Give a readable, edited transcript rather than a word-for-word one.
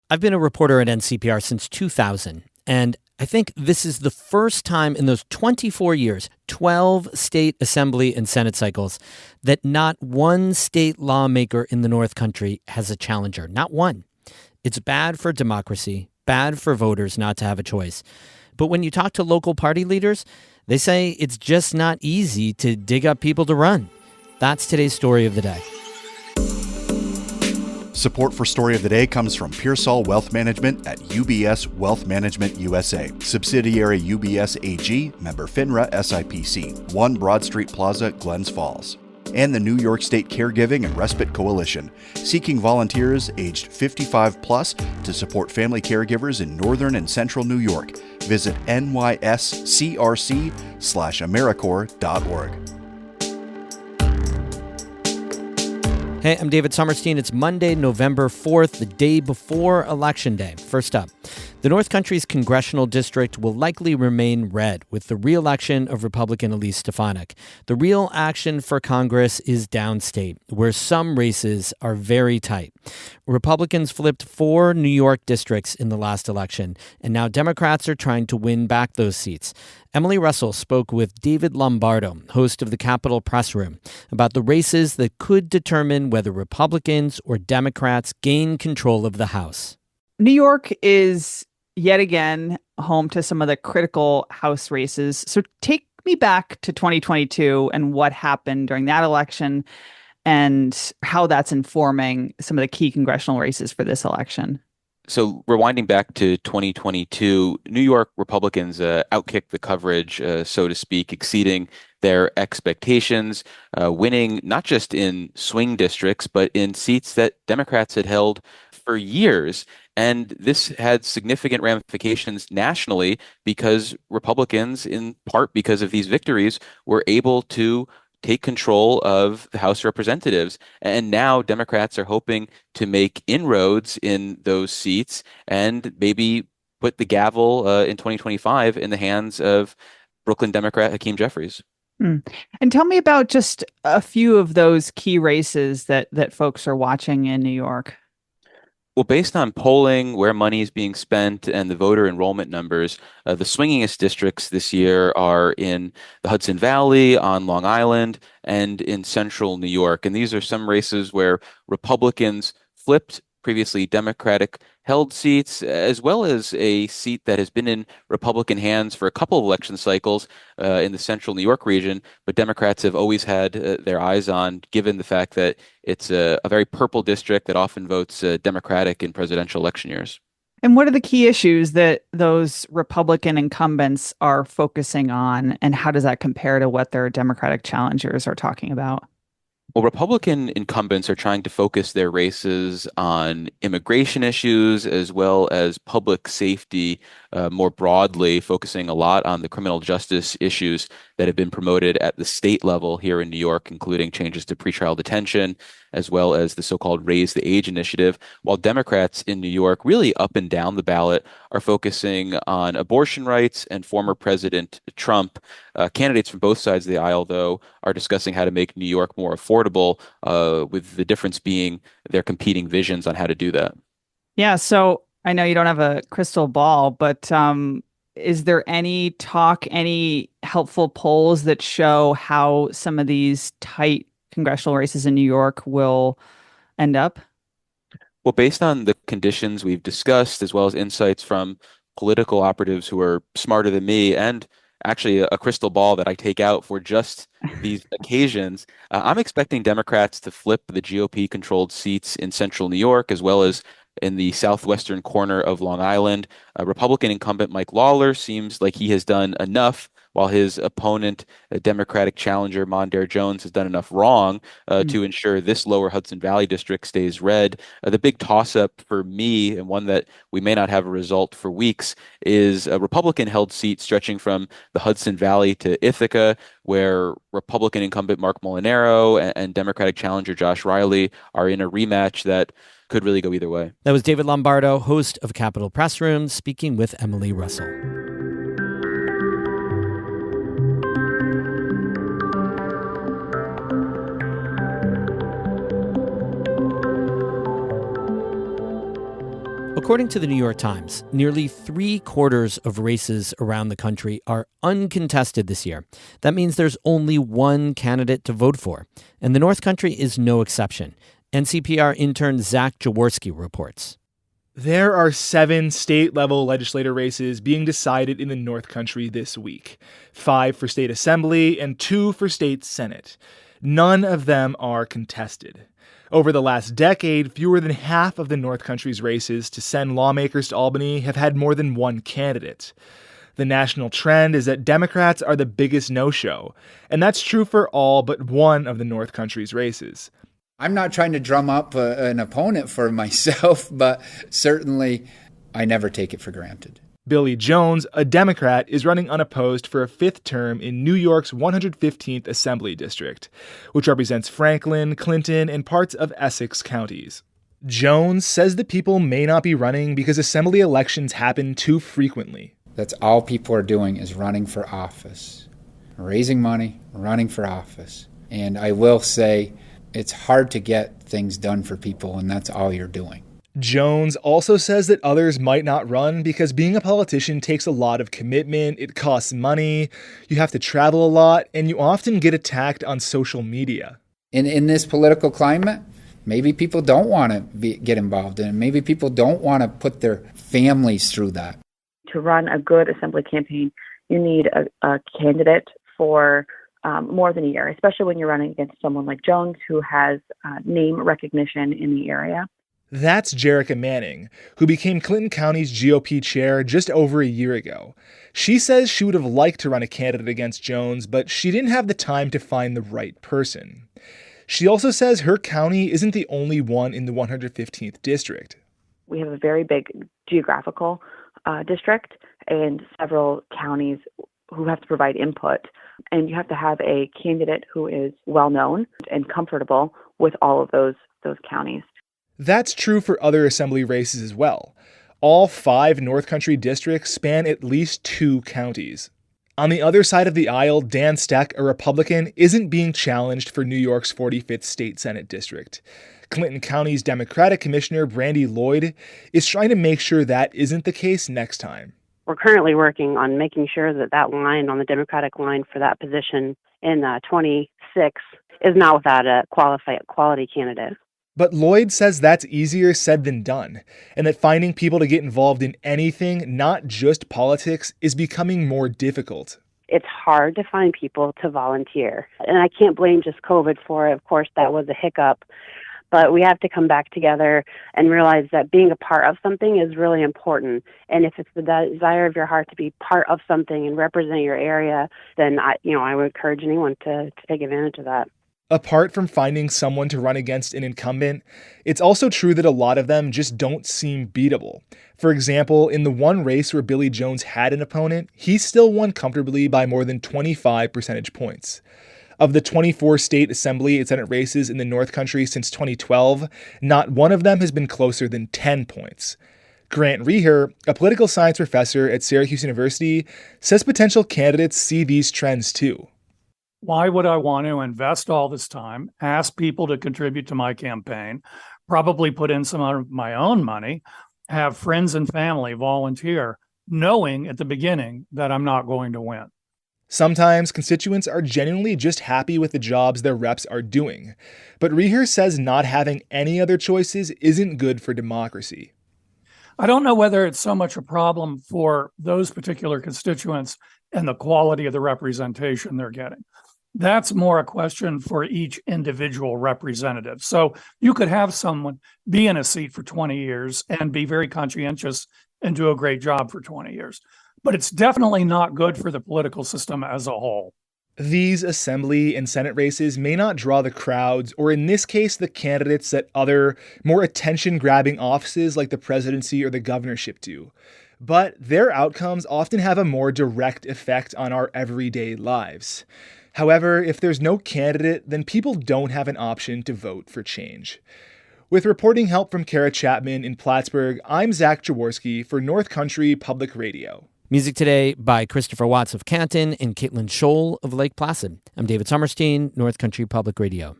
I've been a reporter at NCPR since 2000, and I think this is the first time in those 24 years, 12 state assembly and Senate cycles, that not one state lawmaker in the North Country has a challenger. Not one. It's bad for democracy, bad for voters not to have a choice. But when you talk to local party leaders, they say it's just not easy to dig up people to run. That's today's story of the day. Support for Story of the Day comes from Pearsall Wealth Management at UBS Wealth Management USA, subsidiary UBS AG, member FINRA SIPC, 1 Broad Street Plaza, Glens Falls. And the New York State Caregiving and Respite Coalition, seeking volunteers aged 55 plus to support family caregivers in northern and central New York. Visit nyscrc/AmeriCorps.org. Hey, I'm David Sommerstein. It's Monday, November 4th, the day before Election Day. First up, the North Country's congressional district will likely remain red with the re-election of Republican Elise Stefanik. The real action for Congress is downstate, where some races are very tight. Republicans flipped 4 New York districts in the last election, and now Democrats are trying to win back those seats. Emily Russell spoke with David Lombardo, host of the Capitol Press Room, about the races that could determine whether Republicans or Democrats gain control of the House. New York is yet again home to some of the critical House races. So take me back to 2022 and what happened during that election and how that's informing some of the key congressional races for this election. So rewinding back to 2022, New York Republicans outkicked the coverage, so to speak, exceeding their expectations, winning not just in swing districts, but in seats that Democrats had held for years. And this had significant ramifications nationally because Republicans, in part because of these victories, were able to take control of the House of Representatives. And now Democrats are hoping to make inroads in those seats and maybe put the gavel in 2025 in the hands of Brooklyn Democrat Hakeem Jeffries. And tell me about just a few of those key races that folks are watching in New York. Well, based on polling, where money is being spent, and the voter enrollment numbers, the swingingest districts this year are in the Hudson Valley, on Long Island, and in central New York. And these are some races where Republicans flipped previously Democratic held seats, as well as a seat that has been in Republican hands for a couple of election cycles in the central New York region, but Democrats have always had their eyes on, given the fact that it's a very purple district that often votes Democratic in presidential election years. And what are the key issues that those Republican incumbents are focusing on, and how does that compare to what their Democratic challengers are talking about? Well, Republican incumbents are trying to focus their races on immigration issues as well as public safety more broadly, focusing a lot on the criminal justice issues that have been promoted at the state level here in New York, including changes to pretrial detention, as well as the so-called Raise the Age initiative, while Democrats in New York, really up and down the ballot, are focusing on abortion rights and former President Trump. Candidates from both sides of the aisle, though, are discussing how to make New York more affordable, with the difference being their competing visions on how to do that. Yeah, so I know you don't have a crystal ball, but is there any talk, any helpful polls that show how some of these tight congressional races in New York will end up? Well, based on the conditions we've discussed, as well as insights from political operatives who are smarter than me, and actually a crystal ball that I take out for just these occasions, I'm expecting Democrats to flip the GOP-controlled seats in central New York, as well as in the southwestern corner of Long Island. Republican incumbent Mike Lawler seems like he has done enough, while his opponent, Democratic challenger Mondaire Jones, has done enough wrong to ensure this lower Hudson Valley district stays red. The big toss-up for me, and one that we may not have a result for weeks, is a Republican-held seat stretching from the Hudson Valley to Ithaca, where Republican incumbent Mark Molinaro and Democratic challenger Josh Riley are in a rematch that could really go either way. That was David Lombardo, host of Capitol Press Room, speaking with Emily Russell. According to the New York Times, nearly 3/4 of races around the country are uncontested this year. That means there's only one candidate to vote for, and the North Country is no exception. NCPR intern Zach Jaworski reports. There are 7 state-level legislator races being decided in the North Country this week, 5 for state assembly and 2 for state senate. None of them are contested. Over the last decade, fewer than half of the North Country's races to send lawmakers to Albany have had more than one candidate. The national trend is that Democrats are the biggest no-show, and that's true for all but one of the North Country's races. I'm not trying to drum up an opponent for myself, but certainly I never take it for granted. Billy Jones, a Democrat, is running unopposed for a 5th term in New York's 115th Assembly District, which represents Franklin, Clinton, and parts of Essex counties. Jones says that people may not be running because assembly elections happen too frequently. That's all people are doing is running for office, raising money, running for office. And I will say, it's hard to get things done for people, and that's all you're doing. Jones also says that others might not run because being a politician takes a lot of commitment, it costs money, you have to travel a lot, and you often get attacked on social media. In this political climate, maybe people don't want to get involved in it. Maybe people don't want to put their families through that. To run a good assembly campaign, you need a candidate for more than a year, especially when you're running against someone like Jones, who has name recognition in the area. That's Jerrica Manning, who became Clinton County's GOP chair just over a year ago. She says she would have liked to run a candidate against Jones, but she didn't have the time to find the right person. She also says her county isn't the only one in the 115th district. We have a very big geographical district and several counties who have to provide input. And you have to have a candidate who is well-known and comfortable with all of those counties. That's true for other assembly races as well. All 5 North Country districts span at least 2 counties. On the other side of the aisle, Dan Steck, a Republican, isn't being challenged for New York's 45th State Senate district. Clinton County's Democratic Commissioner Brandy Lloyd is trying to make sure that isn't the case next time. We're currently working on making sure that line on the Democratic line for that position in 26 is not without a quality candidate. But Lloyd says that's easier said than done, and that finding people to get involved in anything, not just politics, is becoming more difficult. It's hard to find people to volunteer, and I can't blame just COVID for it. Of course, that was a hiccup, but we have to come back together and realize that being a part of something is really important. And if it's the desire of your heart to be part of something and represent your area, then I would encourage anyone to take advantage of that. Apart from finding someone to run against an incumbent, it's also true that a lot of them just don't seem beatable. For example, in the one race where Billy Jones had an opponent, he still won comfortably by more than 25 percentage points. Of the 24 state assembly and senate races in the North Country since 2012, not one of them has been closer than 10 points. Grant Reher, a political science professor at Syracuse University, says potential candidates see these trends too. Why would I want to invest all this time, ask people to contribute to my campaign, probably put in some of my own money, have friends and family volunteer, knowing at the beginning that I'm not going to win? Sometimes constituents are genuinely just happy with the jobs their reps are doing. But Reher says not having any other choices isn't good for democracy. I don't know whether it's so much a problem for those particular constituents and the quality of the representation they're getting. That's more a question for each individual representative. So you could have someone be in a seat for 20 years and be very conscientious and do a great job for 20 years. But it's definitely not good for the political system as a whole. These assembly and senate races may not draw the crowds, or in this case, the candidates that other, more attention-grabbing offices like the presidency or the governorship do. But their outcomes often have a more direct effect on our everyday lives. However, if there's no candidate, then people don't have an option to vote for change. With reporting help from Kara Chapman in Plattsburgh, I'm Zach Jaworski for North Country Public Radio. Music today by Christopher Watts of Canton and Caitlin Scholl of Lake Placid. I'm David Sommerstein, North Country Public Radio.